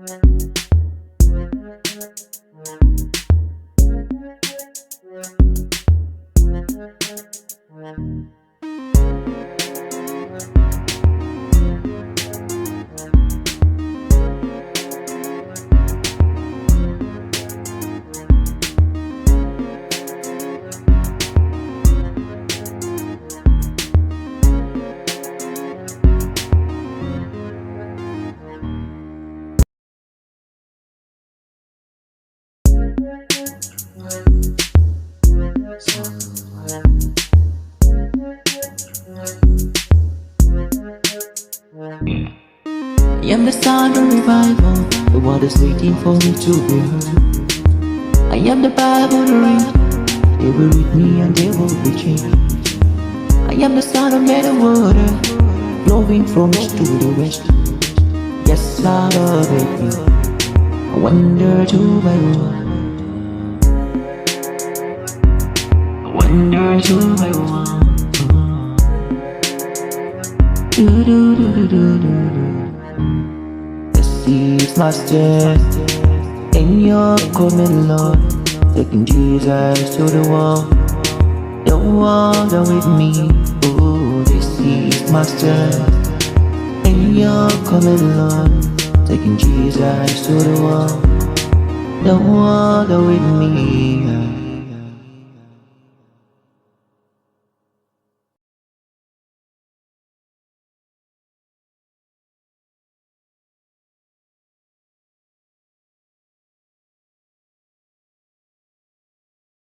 I am the sound of revival. The world is waiting for me to be heard. I am the Bible to read. They will read me and they will be changed. I am the sound of many water, flowing from east to the west. Yes, Lord, of you. I wonder to my world. I wonder to my world. Do do do do do do. The seas master, and you're coming, Lord, taking Jesus to the wall. The world are with me. Oh, the seas master, and you're coming, Lord, taking Jesus to the wall. The world are with me.